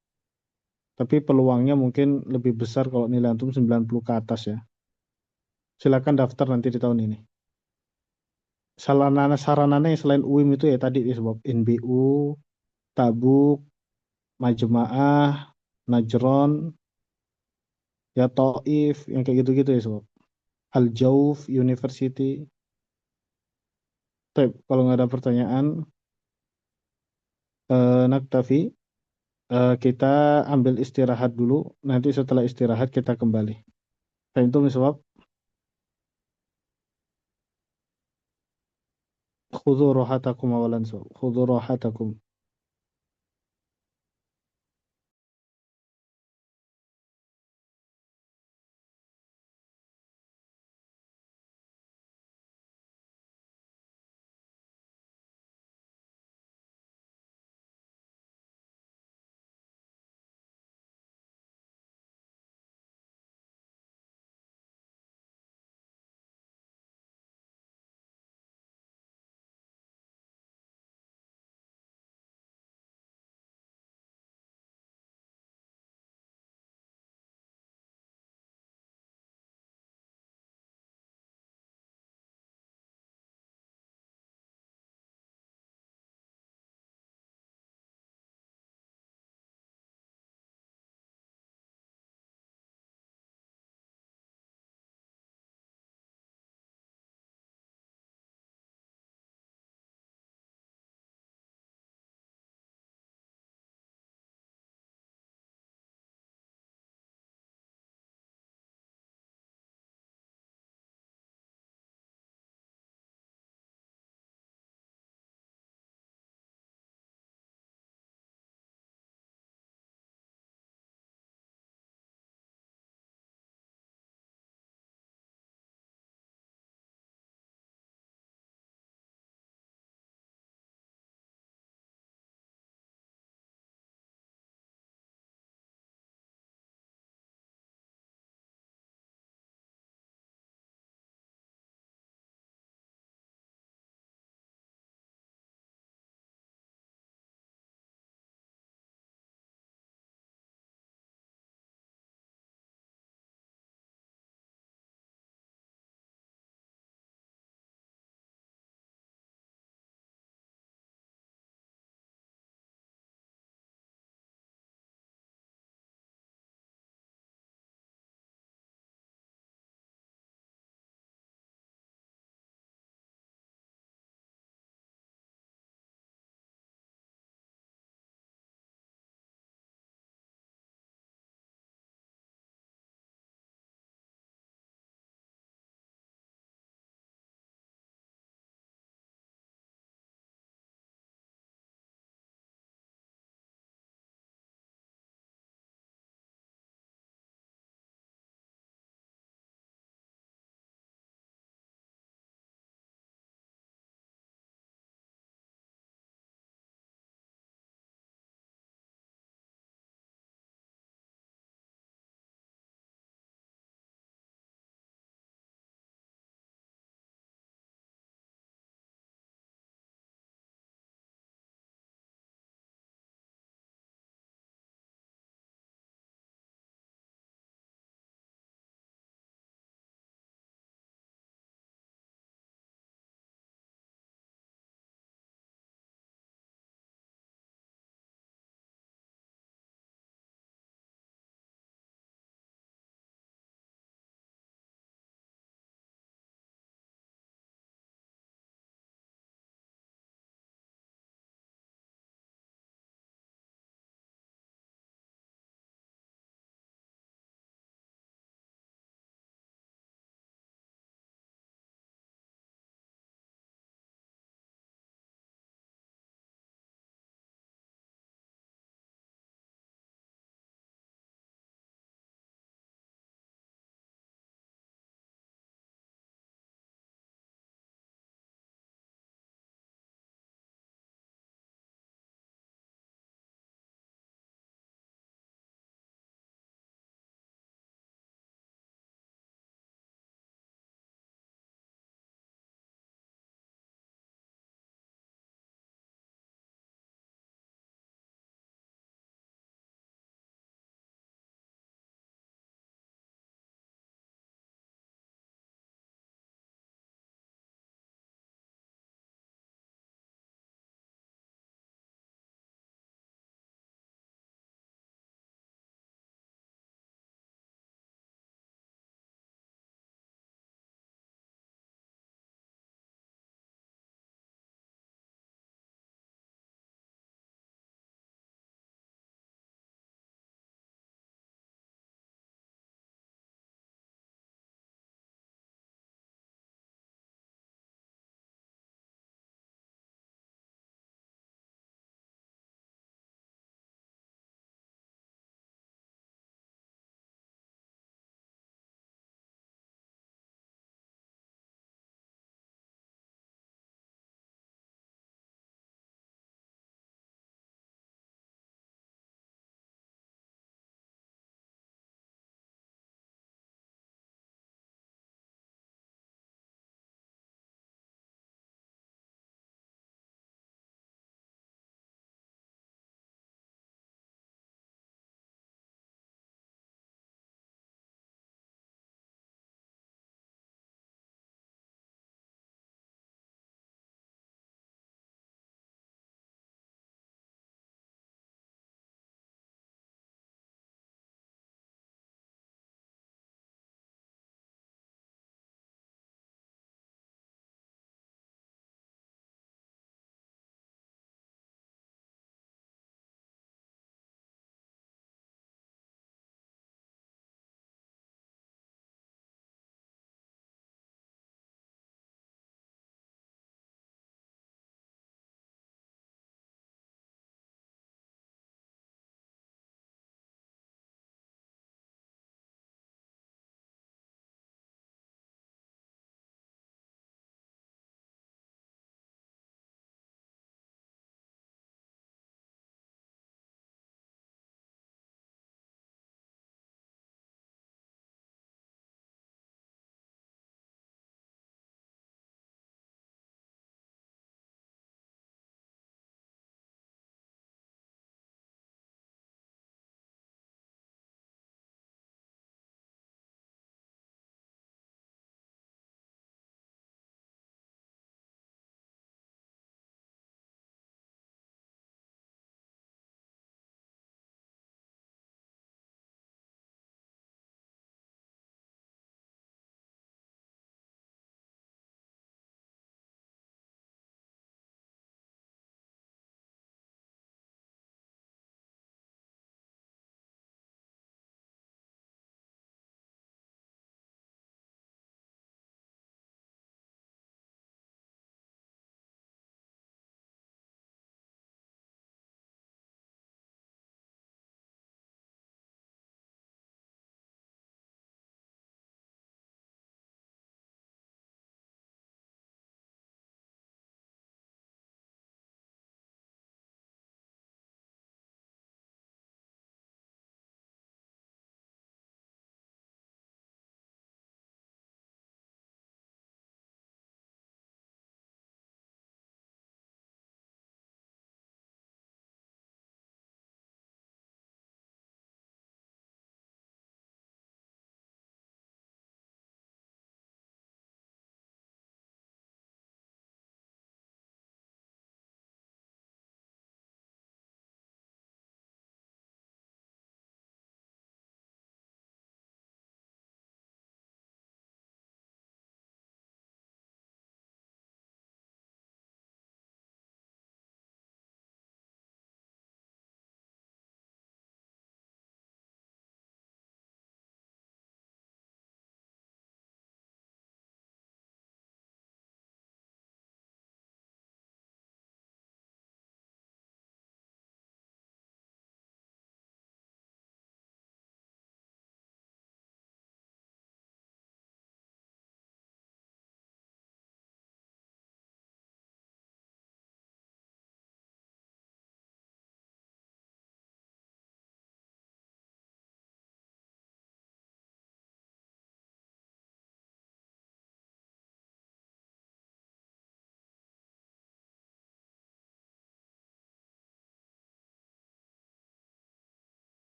Tapi peluangnya mungkin lebih besar kalau nilai antum 90 ke atas ya. Silakan daftar nanti di tahun ini. Saranana yang selain UIM itu ya tadi disebut NBU, Tabuk, Majmaah, Najron, ya Taif, yang kayak gitu-gitu ya sebab. Al-Jauf University. Tapi kalau nggak ada pertanyaan, Naktafi, kita ambil istirahat dulu. Nanti setelah istirahat kita kembali. Itu sebab khudhu rohatakum awalan so. Khudhu rohatakum.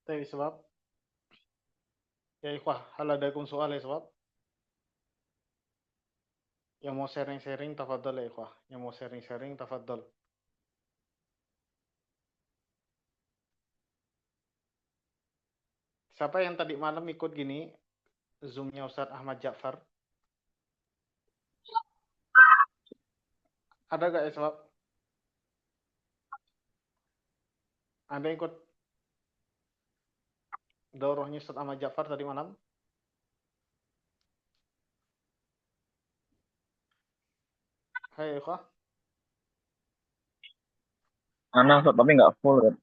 Tapi sebab ya ikhwah, hal ada soal ya sebab yang mau sharing-sharing tafadhol ya ikhwah. Yang mau sharing-sharing tafadhol. Siapa yang tadi malam ikut gini Zoom-nya Ustadz Ahmad Ja'far? Ada gak ya sebab? Ada ikut daurahnya Ustadz Ahmad Ja'far tadi malam? Hai ikhwah. Ana tapi nggak full kan.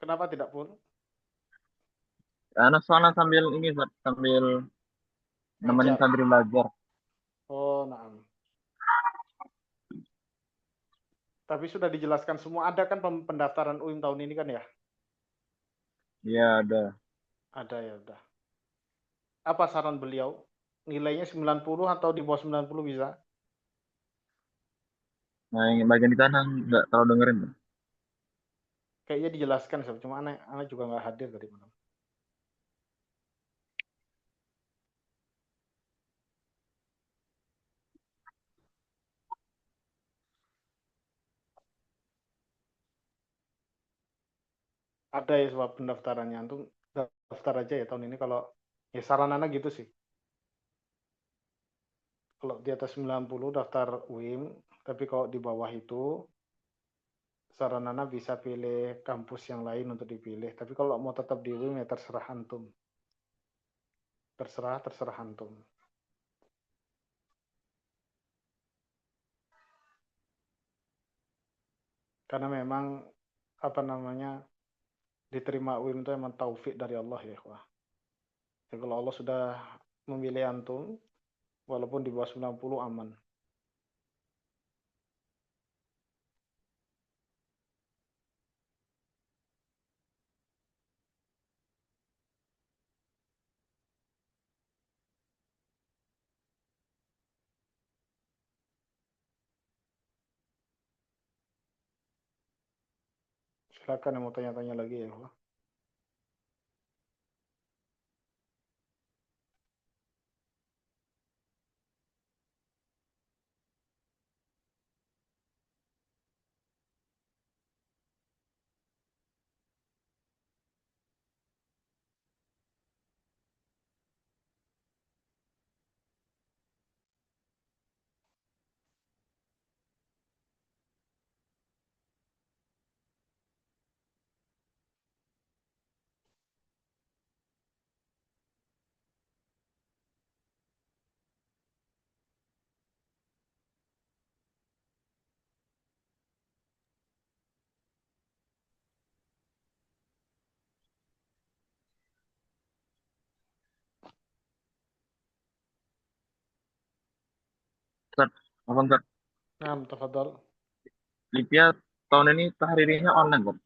Kenapa tidak full? Ana soalnya sambil ini Ustaz, sambil nemenin Ngajar. santri belajar. Oh, nah. Tapi sudah dijelaskan semua. Ada kan pendaftaran UIM tahun ini kan ya? Iya ada. Ada ya udah. Apa saran beliau? Nilainya 90 atau di bawah 90 bisa? Nah yang bagian di sana nggak terlalu dengerin. Kayaknya dijelaskan, cuma anak juga nggak hadir tadi malam. Ada ya sebab pendaftarannya. Antum daftar aja ya tahun ini kalau ya saran anak gitu sih. Kalau di atas 90 daftar UIM, tapi kalau di bawah itu saran anak bisa pilih kampus yang lain untuk dipilih. Tapi kalau mau tetap di UIM ya terserah antum. Terserah antum. Karena memang apa namanya diterima UIM itu emang taufik dari Allah ya ikhwah. Jadi kalau Allah sudah memilih antum, walaupun di bawah 90 aman. Silakan yang mau tanya-tanya lagi ya ikhwah. Ustaz, apa Ustaz? Nah, tafadhol. Lipia tahun ini tahririnya online kan?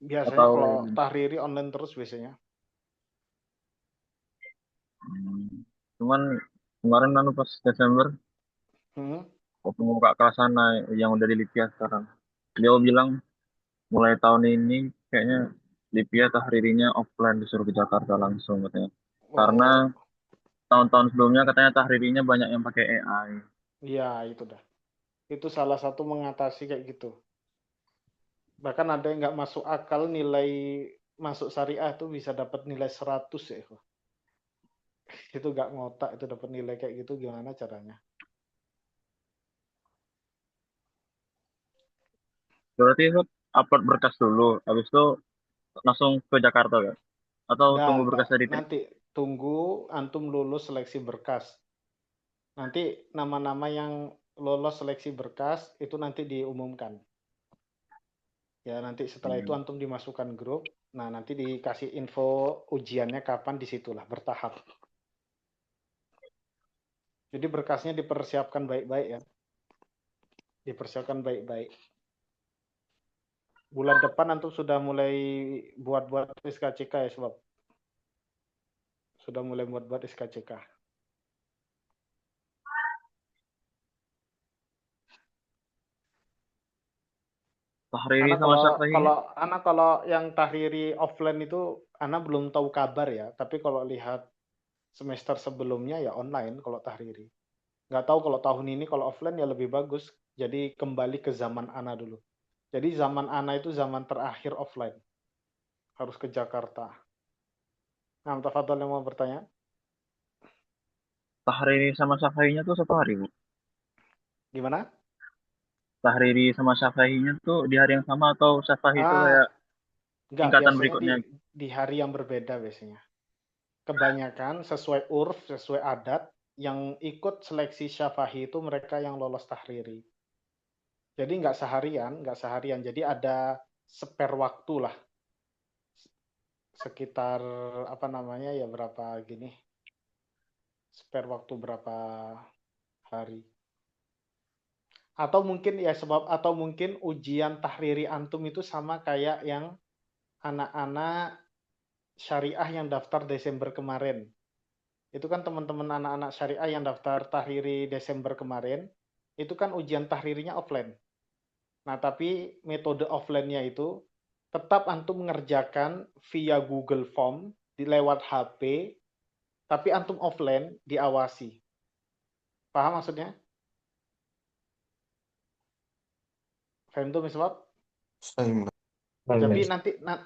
Biasanya Atau kalau tahriri online terus biasanya. cuman kemarin anu pas Desember Hmm. waktu buka kelas sana yang udah di Lipia sekarang. Beliau bilang mulai tahun ini kayaknya Lipia tahririnya offline disuruh ke Jakarta langsung katanya. Karena Oh, tahun-tahun sebelumnya katanya tahririnya banyak yang pakai AI. iya itu dah. Itu salah satu mengatasi kayak gitu. Bahkan ada yang nggak masuk akal nilai masuk syariah tuh bisa dapat nilai 100 ya ikhwah. Itu nggak ngotak itu dapat nilai kayak gitu gimana caranya? Berarti itu upload berkas dulu, habis itu langsung ke Jakarta kan? Atau tunggu Nggak. berkasnya diterima? Nanti tunggu antum lulus seleksi berkas. Nanti nama-nama yang lolos seleksi berkas itu nanti diumumkan. Ya nanti setelah itu antum dimasukkan grup. Nah nanti dikasih info ujiannya kapan disitulah bertahap. Jadi berkasnya dipersiapkan baik-baik ya. Dipersiapkan baik-baik. Bulan depan antum sudah mulai buat-buat SKCK ya sebab sudah mulai buat-buat SKCK. Tahriri Anak sama kalau Syafi'inya? kalau yang tahriri offline itu anak belum tahu kabar ya, tapi kalau lihat semester sebelumnya ya online kalau tahriri. Nggak tahu kalau tahun ini kalau offline ya lebih bagus. Jadi kembali ke zaman Ana dulu. Jadi zaman Ana itu zaman terakhir offline. Harus ke Jakarta. Nah, tafadhol yang mau bertanya. Tahriri sama Syafi'inya tuh satu hari, Bu. Gimana? Tahriri sama Syafi'inya tuh di hari yang sama atau Syafi'i itu kayak Enggak, tingkatan biasanya berikutnya? di hari yang berbeda biasanya. Kebanyakan sesuai urf, sesuai adat, yang ikut seleksi Syafi'i itu mereka yang lolos tahriri. Jadi nggak seharian. Jadi ada spare waktu lah. Sekitar apa namanya ya berapa gini. Spare waktu berapa hari. Atau mungkin ujian tahriri antum itu sama kayak yang anak-anak syariah yang daftar Desember kemarin. Itu kan teman-teman anak-anak syariah yang daftar tahriri Desember kemarin, itu kan ujian tahririnya offline. Nah, tapi metode offline-nya itu tetap antum mengerjakan via Google Form di lewat HP, tapi antum offline diawasi. Paham maksudnya? Faham tuh misbah? Jadi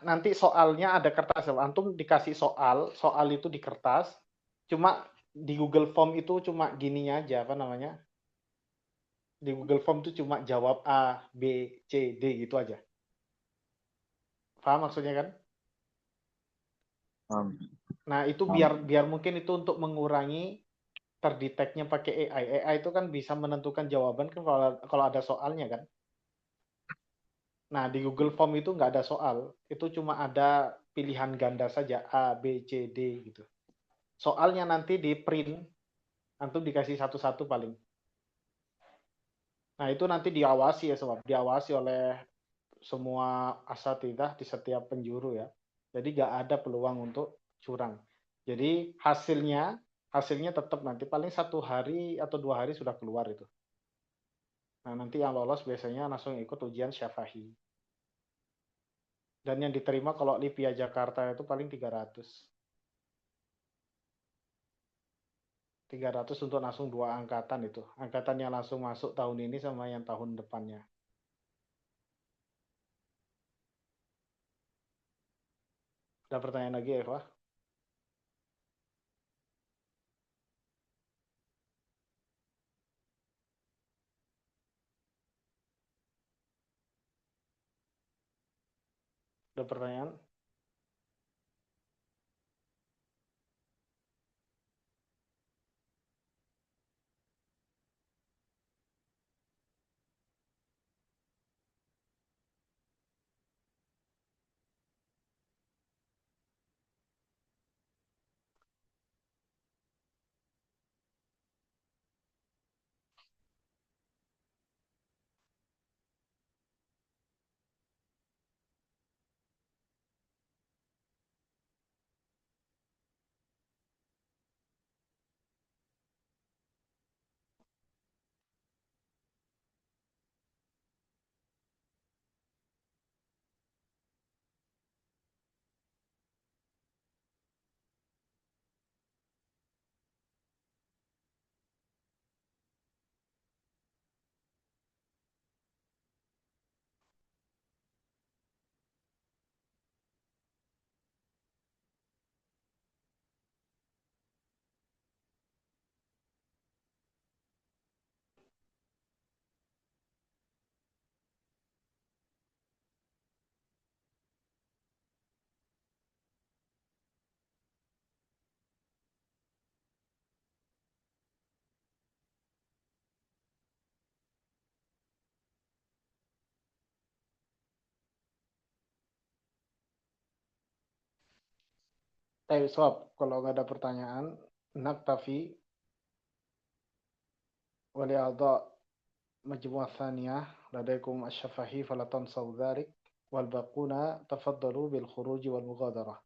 nanti soalnya ada kertas, antum dikasih soal itu di kertas, cuma di Google Form itu cuma gininya aja apa namanya? Di Google Form itu cuma jawab A, B, C, D gitu aja. Paham maksudnya kan? Nah, itu biar mungkin itu untuk mengurangi terdeteknya pakai AI. AI itu kan bisa menentukan jawaban kan kalau ada soalnya kan. Nah, di Google Form itu nggak ada soal. Itu cuma ada pilihan ganda saja A, B, C, D gitu. Soalnya nanti di print, antum dikasih satu-satu paling. Nah, itu nanti diawasi ya sobat, diawasi oleh semua asatidzah di setiap penjuru ya. Jadi nggak ada peluang untuk curang. Jadi hasilnya tetap nanti paling 1 hari atau 2 hari sudah keluar itu. Nah, nanti yang lolos biasanya langsung ikut ujian Syafa'i. Dan yang diterima kalau Livia Jakarta itu paling 300. 300 untuk langsung 2 angkatan itu. Angkatan yang langsung masuk tahun ini sama yang tahun depannya. Ada pertanyaan lagi, Eva? Ada pertanyaan? Sob, kalau nggak ada pertanyaan, naktafi wali a'dha majmu'ah thaniyah ladaikum asy-syafahi fala tansaw dzalik wal baquna tafaddalu bil khuruj wal mughadarah.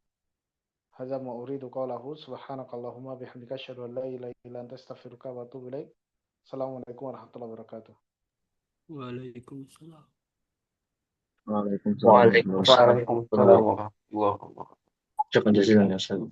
Hadza ma uridu qawlahu subhanakallahumma bihamdika asyhadu an la ilaha illa anta astaghfiruka wa atubu ilaik. Assalamualaikum warahmatullahi wabarakatuh. Waalaikumsalam. Waalaikumsalam warahmatullahi wabarakatuh. Waalaikumsalam warahmatullahi wabarakatuh. شكرا جزيلا يا أستاذ.